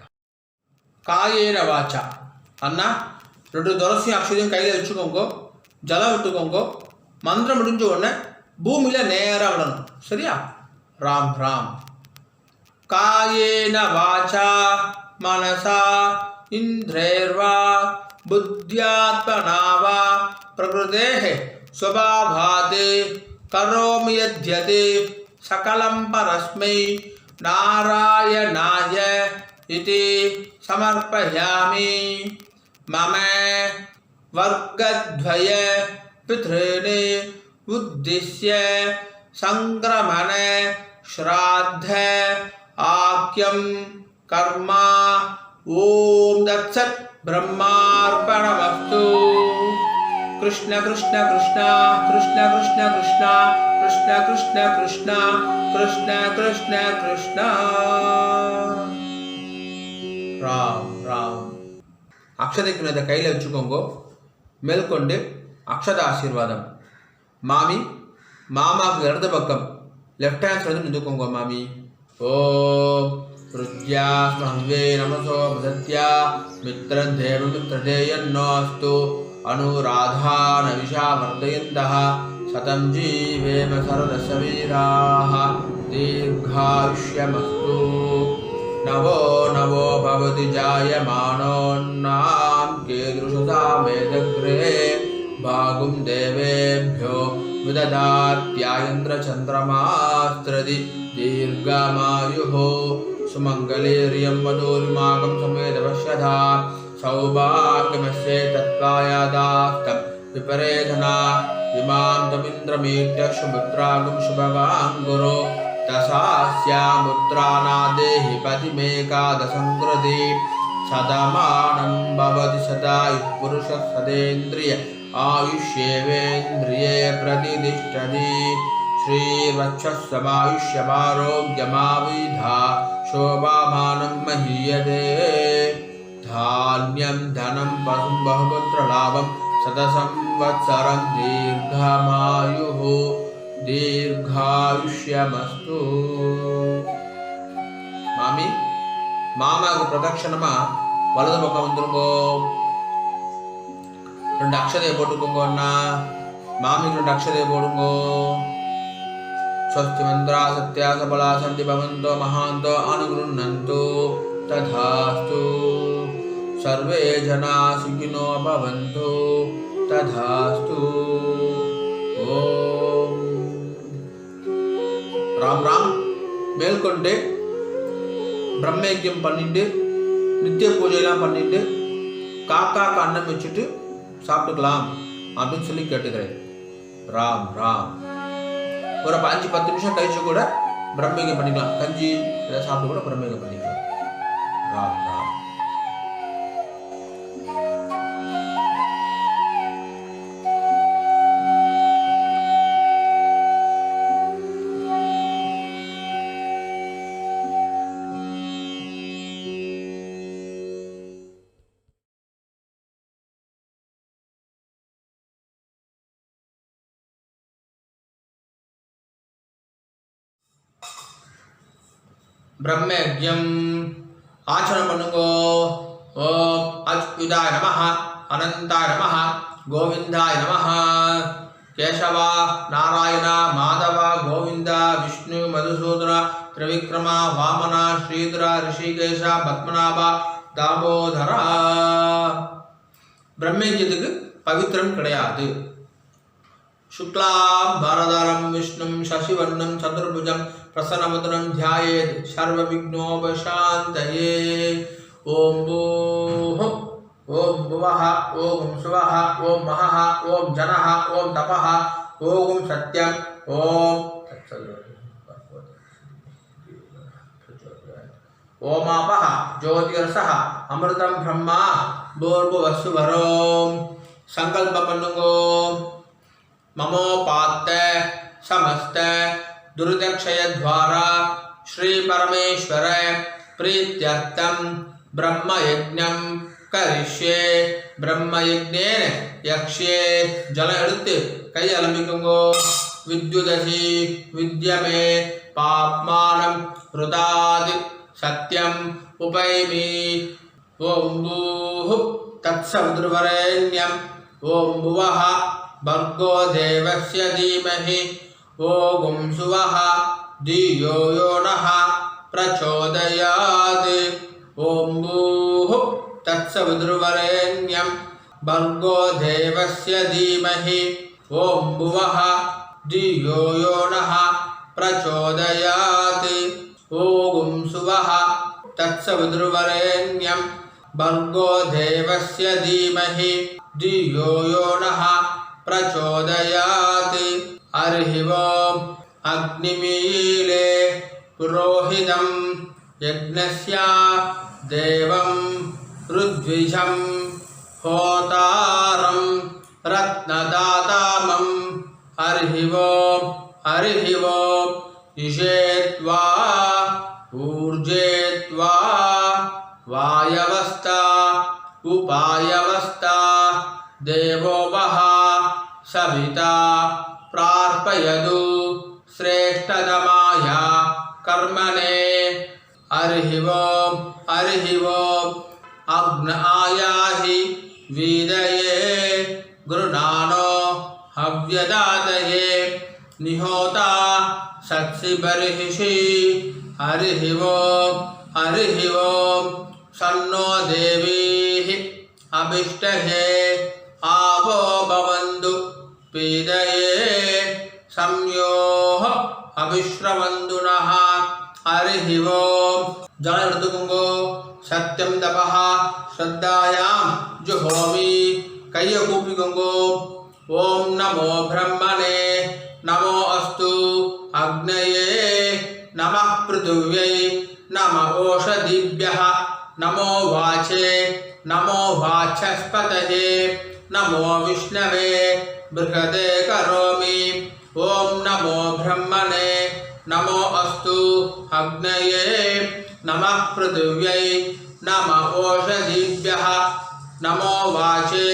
காயேன வாச்சா. அண்ணா 2 துளசியும் அக்ஷதையும் கையில் வச்சுக்கோங்க, ஜலம் விட்டுக்கோங்க. மந்திரம் முடிஞ்ச உடனே பூமியில் நேராக விடணும். சரியா? ராம் ராம். காயேன வாச்சா மனசா இந்திரேர்வா புத்தியாத்மனா வா பிரகிருதேஹ ஸ்வபாவாத் கரோமி யத்யத் சகலம் பரஸ்மை நாராயணாய இதி சமர்ப்பயாமி. மம வர்க்கத்வய பித்ருணே உத்திஸ்ய சங்கிரமண ஸ்ராத்த ஆக்யம் கர்மா. ஓம் தத்சத். பிரம்மார்ப்பணமஸ்து. கிருஷ்ண கிருஷ்ண கிருஷ்ணா கிருஷ்ண கிருஷ்ண கிருஷ்ணா கிருஷ்ண கிருஷ்ண கிருஷ்ணா கிருஷ்ண கிருஷ்ண கிருஷ்ணா. ராம் ராம். அக்ஷதைக்கு இதை கையில் வச்சுக்கோங்க. மேற்கொண்டு அக்ஷத ஆசீர்வாதம். மாமி, மாமாவுக்கு இடது பக்கம் லெஃப்ட் ஹேண்ட் சைடு நின்றுக்கோங்க மாமி. ஓம் ருத்யா ஸ்மஹ்வே நமசோ மதத்யா மித்ரம் தேவ மித்ரதேயன்னோஸ்து அனுராதா நவிஷா வர்தயந்தः சதம் ஜீவேம சரதசவீராः தீர்காயுஷ்யமஸ்து. नवो नवो भवति जायमानोन्नां कीदृशसामेदग्रे भागुं देवेभ्यो विदधात्यायन्द्रचन्द्रमास्त्रदि दीर्घमायुः सुमङ्गलेर्यं वधूर्माकं समेदपश्यथा सौभाग्यमस्ये तत्त्वायादास्तं विपरेधना इमां तमिन्द्रमीट्य सुमुद्रागुं शुभगां गुरो दशास्यामुद्रानादेहि पतिमेकादशं कृते सदमानं भवति सदा पुरुषः सदेन्द्रिय आयुष्येवेन्द्रिये प्रतिष्ठति श्रीवक्षस्समायुष्यमारोग्यमाविधा शोभामानं महीयते धान्यं धनं पशुं बहुपुत्रलाभं शतसंवत्सरं दीर्घमायुः दीर्घायुष्यमस्तु மாமி மாமாவுக்கு பிரதட்சணமா வலது பக்கம் வந்துருங்கோ. 2 அக்ஷதையை போட்டுக்கோங்க அண்ணா. மாமிக்கு 2 அக்ஷதையை போடுங்கோ. ஸ்வஸ்தி மந்திரா சத்யா சபலா சந்தி பவந்தோ மகாந்தோ அனுகுருண்ணந்தோ ததாஸ்து. சர்வே ஜனா சுகினோ பவந்தோ ததாஸ்து. ஓம் ராம் ராம். மேற்கொண்டு பிரம்மயஜ்யம் பண்ணிட்டு நித்திய பூஜையெல்லாம் பண்ணிட்டு காக்காக்கு அன்னம் வச்சுட்டு சாப்பிட்டுக்கலாம் அப்படின்னு சொல்லி கேட்டுக்கிறேன். ராம் ராம். ஒரு 5-10 நிமிஷம் கழிச்சு கூட பிரம்மயஜ்யம் பண்ணிக்கலாம். கஞ்சி ஏதாவது சாப்பிட்டு கூட பிரம்மயஜ்யம் பண்ணிக்கலாம். ராம் ராம். பிரம்மயஜ்யம் ஆச்சரணம் பண்ணுங்கோ. ஓம் அச்சுதாய நமஹ, அனந்தாய நமஹ, கோவிந்தாய நமஹ. கேசவா, நாராயண, மாதவ, கோவிந்த, விஷ்ணு, மதுசூதன, திரிவிக்ரம, வாமன, ஸ்ரீதர, ரிஷிகேஷ, பத்மநாப, தாமோதரா. பிரம்மயஜ்யத்துக்கு பவித்திரம் கிடையாது. शुक्लां भरधरं विष्णुं शशिवर्णं चतुर्भुजं प्रसन्नवदनं ध्यायेत् सर्वविघ्नोपशान्तये. ॐ भूः ॐ भुवः ॐ सुवः ॐ महः ॐ जनः ॐ तपः ॐ सत्यम् ॐ आपः ज्योतिरसः अमृतं ब्रह्मा भूर्भुवस्सुवरों. संकल्प पन्नुगो. ममोपात्त समस्त दुर्दक्षय द्वारा श्री परमेश्वर प्रीत्यर्थम ब्रह्मयज्ञं करिष्ये. ब्रह्मयज्ञेन यक्ष्ये. जल எடுத்து கை அலம்பிக்குங்கோ. विद्युदसि विद्यमे पाप्मानं रुदादि सत्यम उपैमि. ओम भूः तत्सवितुर्वरेण्यं. ओम भुवः भर्गो देवस्य धीमहि. ओम सुवः धियो यो नः प्रचोदयात्. ओम भूः तत्सवितुर्वरेण्यं भर्गो देवस्य धीमहि. ओम भुवः धियो यो नः प्रचोदयात्. ओम सुवः तत्सवितुर्वरेण्यं भर्गो देवस्य धीमहि धियो यो नः प्रचोदयात्. हरिः ओम्. अग्निमीले पुरोहितं यज्ञस्य देवं ऋद्विजं होतारं रत्नदातामं. हरिः ओम्. हरिः ओम्. इषेत्वा ऊर्जेत्वा वायवस्था उपायवस्था देवो वः सविता प्रार्पयतु श्रेष्ठतमाय कर्मणे. हरिः ओम्. हरिः ओम्. अग्न आयाहि वीदये गृणानो हव्यदातये निहोता सत्सि बर्हिषि. हरिः ओम्. हरिः ओम सन्नो देवीः अभिष्टहे आवो भवन्तु पीदये संयोः अभिश्रवन्तु नः हरिः ओम जल எடுத்துக்கோங்கோ सत्यम तपः श्रद्धायां जुहोमि கையை கூப்பிக்கோங்கோ ओम नमो ब्रह्मणे नमो अस्तु अग्नये नमः पृथिव्यै नमः ओषधिभ्यः नमो वाचे नमो वाचस्पतये नमो विष्णवे बृहदे करोमि ओम नमो ब्रह्मणे नमो अस्तु अग्नये नमः पृथिव्यै नमः ओषधिभ्यः नमो वाचे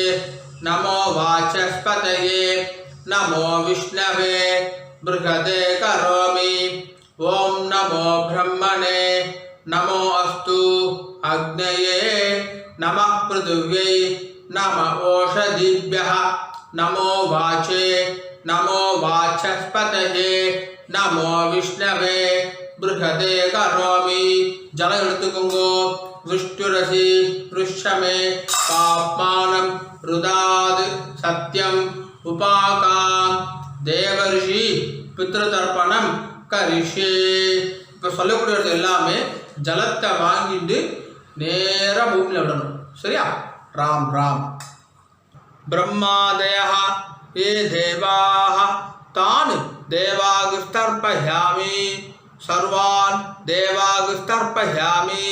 नमो वाचस्पतये नमो विष्णवे बृहदे करोमि ओम नमो ब्रह्मणे नमो अस्तु अग्नये नमः पृथिव्यै नमः ओषधिभ्यः नमो वाचे नमो वाचस्पतये नमो विष्णवे बृहदे करोमि जल எடுத்துக்கோங்கோ विष्णुरसि पृष्ठमे पाप्मानं रुदाद सत्यम उपाकाम देवर्षि पितृतर्पणம் கரிஷே இப்போ சொல்லக்கூடியது எல்லாமே ஜலத்தை வாங்கிட்டு நேரா பூமியில் விடணும் சரியா ராம் ராம் ब्रह्मादयः ये देवाः तान् देवागुस्तर्पयामि सर्वान् देवागुस्तर्पयामि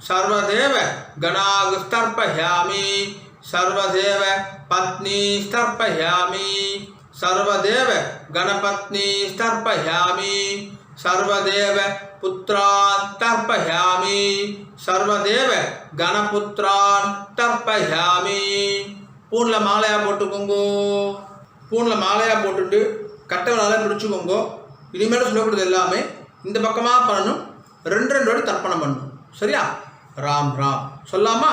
सर्वदेव गणागुस्तर्पयामि सर्वदेव पत्नीस्तर्पयामि सर्वदेव गणपत्नीस्तर्पयामि सर्वदेव पुत्रान् तर्पयामि सर्वदेव गणपुत्रान् तर्पयामि பூனில் மாலையாக போட்டுக்கோங்கோ பூனில் மாலையாக போட்டுட்டு கட்டைகளால் பிடிச்சிக்கோங்கோ இனிமேல் சொல்லக்கூடியது எல்லாமே இந்த பக்கமாக பண்ணணும் ரெண்டு வாட்டி தர்ப்பணம் பண்ணணும் சரியா ராம் ராம் சொல்லாமா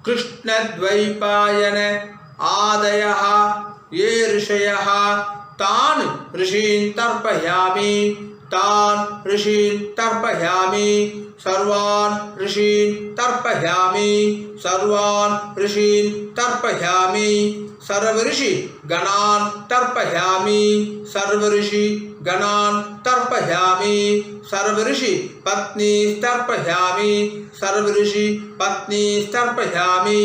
कृष्णद्वैपायन आदयः ये ऋषयः तान् ऋषीन् तर्पयामि तान् ऋषीन् तर्पयामि सर्वान् ऋषीन् तर्पयामि सर्वान् ऋषीन् तर्पयामि सर्वऋषि गणान् तर्पयामि सर्वऋषि गणान् तर्पयामि सर्वऋषि पत्नीस्तर्पयामि सर्वऋषि पत्नीस्तर्पयामि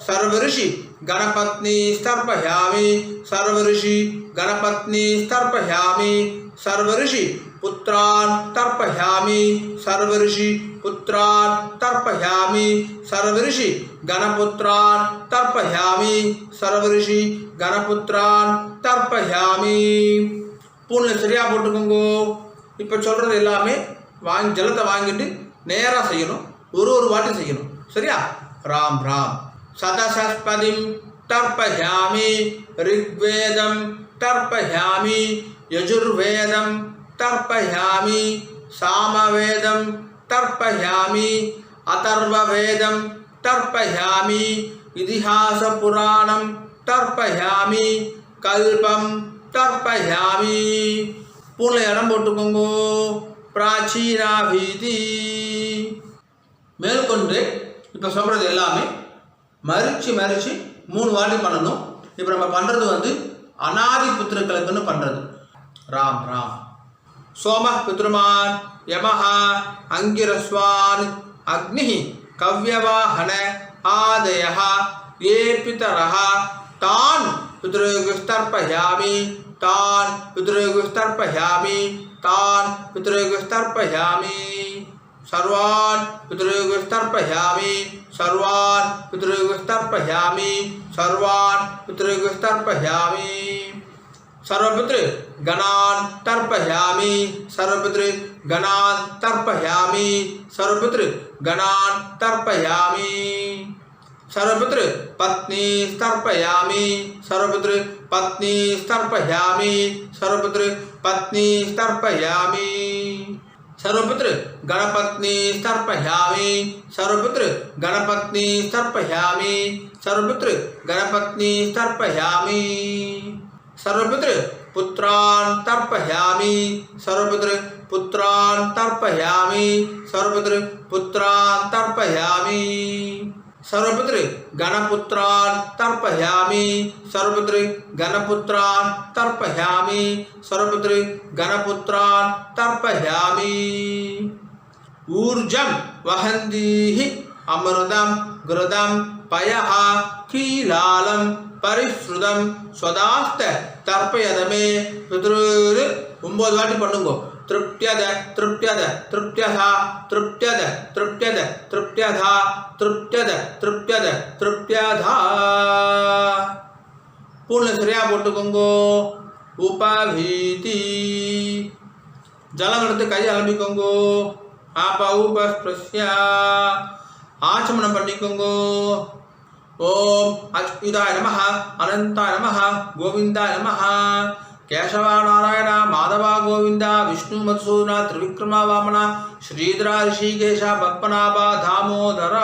सर्वऋषि गणपत्नीस्तर्पयामि सर्वऋषि गणपत्नीस्तर्पयामि सर्वऋषि पुत्रान् तर्पयामि सर्वऋषि पुत्रान् तर्पयामि सर्वऋषि गणपुत्रान् तर्पयामि सर्वऋषि गणपुत्रान् तर्पयामि பூனில் சரியாக போட்டுக்கோங்கோ இப்போ சொல்கிறது எல்லாமே ஜலத்தை வாங்கிட்டு நேராக செய்யணும் ஒரு வாட்டி செய்யணும் சரியா ராம் ராம் சதசஸ்பதிம் தர்ப்பயாமி ரிக்வேதம் தர்ப்பயாமி யஜுர்வேதம் तर्पयामि सामवेदं तर्पयामि अथर्ववेदं तर्पयामि इतिहासपुराणं तर्पयामि कल्पं तर्पयामि पूर्ण इடம் போட்டுக்கோங்கோ பிராச்சீனாபீதி மேற்கொண்டு இப்போ சொல்கிறது எல்லாமே மறிச்சு 3 வாட்டி பண்ணணும் இப்போ நம்ம பண்ணுறது அநாதி புத்திரர்களுக்குன்னு பண்ணுறது ராம் ராம் सोमः पितृमान् यमः अंगिरस्वान् अग्निः कव्यवाहन आदयः ये पितरः तान् पितृगुस्तर्पयामि तान् पितृगुस्तर्पयामि तान् पितृगुस्तर्पयामि सर्वान् पितृगुस्तर्पयामि सर्वान् पितृगुस्तर्पयामि सर्वान् पितृगुस्तर्पयामि सर्वपितृ गणान् तर्पयामि सर्वपितृ गणान् तर्पयामि सर्वपितृ गणान् तर्पयामि सर्वपितृ पत्नी तर्पयामि सर्वपितृ पत्नी तर्पयामि सर्वपितृ पत्नी तर्पयामि सर्वपितृ गणपत्नी तर्पयामि सर्वपितृ गणपत्नी तर्पयामि सर्वपितृ गणपत्नी तर्पयामि सर्वपितृ पुत्रान् तर्पयामि सर्वपुत्र पुत्रान् तर्पयामि सर्वपुत्र पुत्रान् तर्पयामि सर्वपुत्र गणपुत्रान् तर्पयामि सर्वपुत्र गणपुत्रान् तर्पयामि सर्वपुत्र गणपुत्रान् तर्पयामि ऊर्जं वहन्तीः अमृतं घृतं पयः कीलालं परिश्रुतं स्वदास्त तर्पयदमे पितृ 9 வாட்டி பண்ணுங்க तृप्त्यद तृप्त्यद तृप्त्यधा तृप्त्यद तृप्त्यद तृप्त्यधा तृप्त्यद तृप्त्यद तृप्त्यधा पूर्ण சரியா போட்டுக்கோங்க உபவீதி ஜலம் எடுத்து கை அலம்பிக்கோங்க ஆப உபஸ்ப்ரஸ்ய ஆச்சமனம் பண்ணிக்கோங்க ओम अच्युताय नमः अनंताय नमः गोविंदाय नमः केशव नारायण माधव गोविंद विष्णु मधुसूदन त्रिविक्रम वामन श्रीधर ऋषिकेश पद्मनाभ दामोदर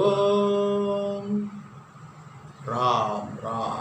ओम राम राम।